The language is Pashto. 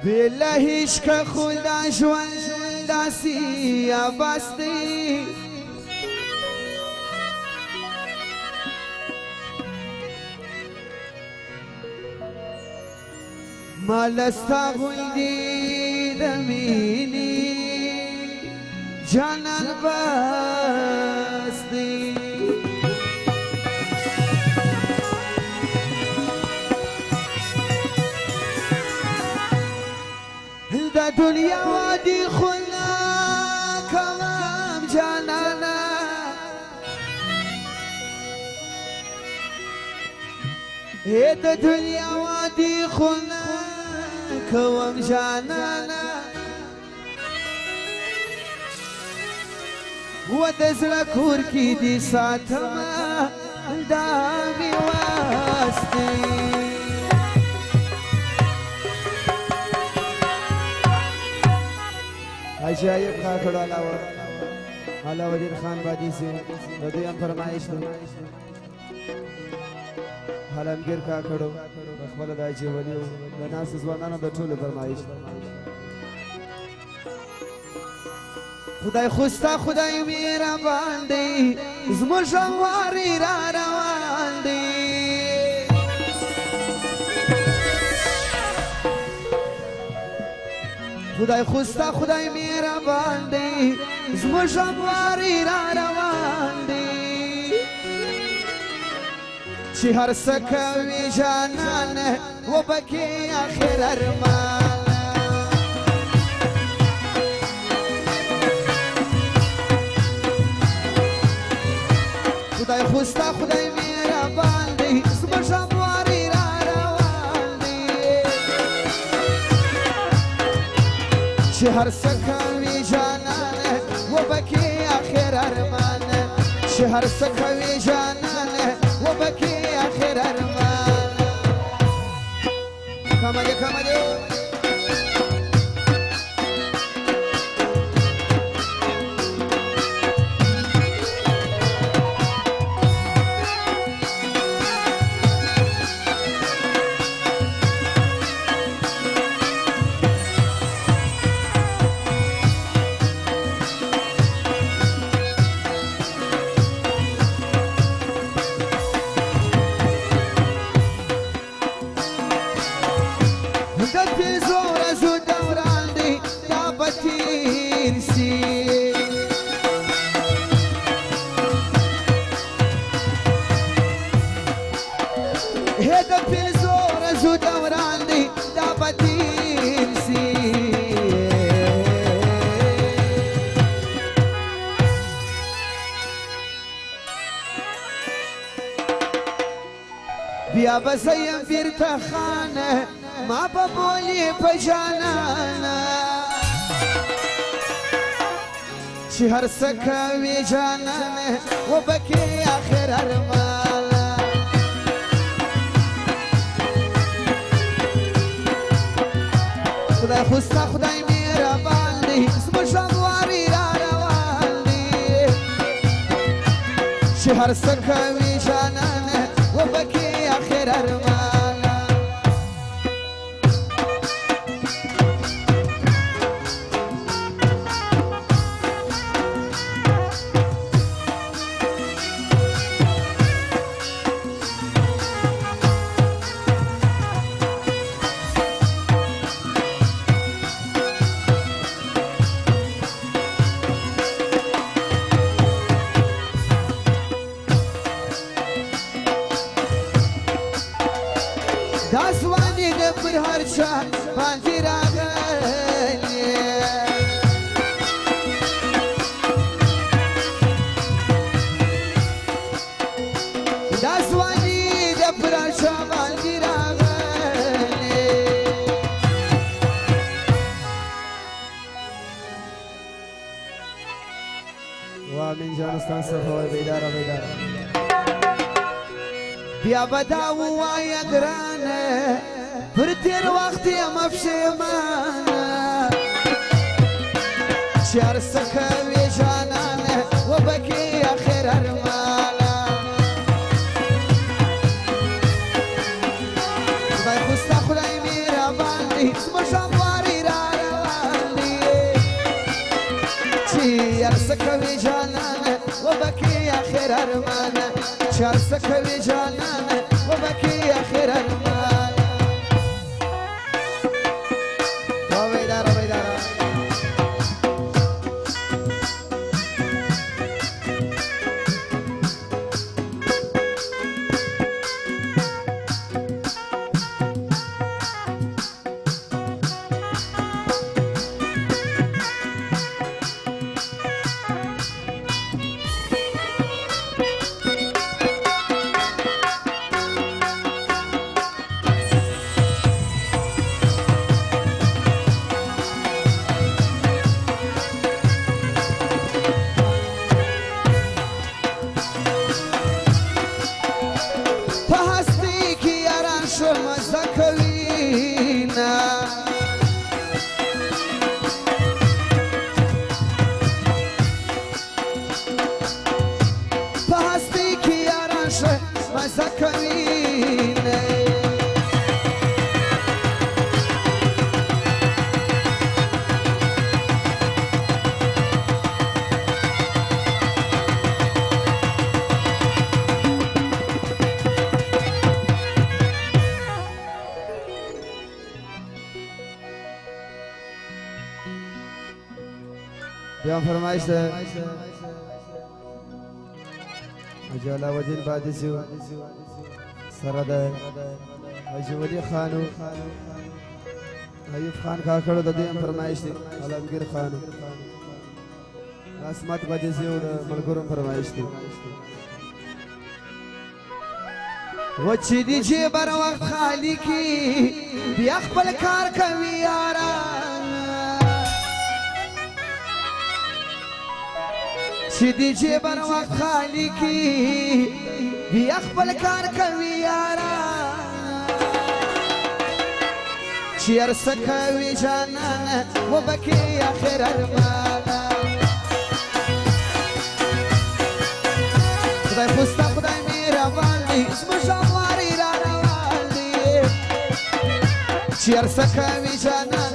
بالله عشق خدا ژوند داسي عباس دی مالستا غوندي د مینې جانان بس دی دا دنیا وادي خلنا كلام جانانا دا دنيا وادي خلنا كلام جانانا ودزل كوركي دي ساتما دامي واسدي عجائب خاکڑ علا وزیر خان بادی سے دویم فرمائش دو حالمگیر خاکڑو اخبر دایچی ولیو دناس زوانانو دا طول فرمائش خدای خوستا خدای میرا باندی زمشواری را روان دی خدای خوستا خدای مهربان دی زموږ واری را روان دی چې هر څه کوي جانان وبکې اخر ارمان خدای خوستا خدای مهربان دی زموږ واری را روان دی چې هر څه کوي جانان وبکې اخر ارمان چې هر څه کوي جانان وبکې اخر ارمان کمالي کمالي بیا بسیم بیرته خانه ما به بولی په جانانه چې هر څه کوي جانانه وبکې اخر ارمانه خدای خوستا خدای مهربان دی زموږ واری را روان دی چې هر څه کوي جانانه وبکې اخر ارمان دا ځواني د پر هر چا باندې راغلې دا ځواني د پر هر چا باندې راغلې وامین جان استاد صفوي بیدار بیدار بیا بدا ووایا ګرانه پر تیر وخت یم افشیمانه چې هر څه کوي جانانه وبکې اخر ارمانه خدای خوستا خدای مهربان دی زموږ سكوي جانانا وبكي آخر أرمانا شعر سكوي جانانا وبكي آخر أرمانا وبيدارة بيدارة بیا فرمایش ده اجالا ودین بادیسیو سرده حاجی ولی خانو ایوب خان کاکړو د دې فرمایش دي عالمگیر خانو رسمت بادیسیو د ملګرو فرمایش دي و چې دی جبر وخت خالی کی بیا خپل کار کوي یاران چې دی جبر وخت خالی کی بیا خپل کار کوي یاران چې ارسه کوي جانان وبکي اخر ارمانا خدای خوستا خدای مهربان دی زموږ غوارې را روان دی چې ارسه کوي جانان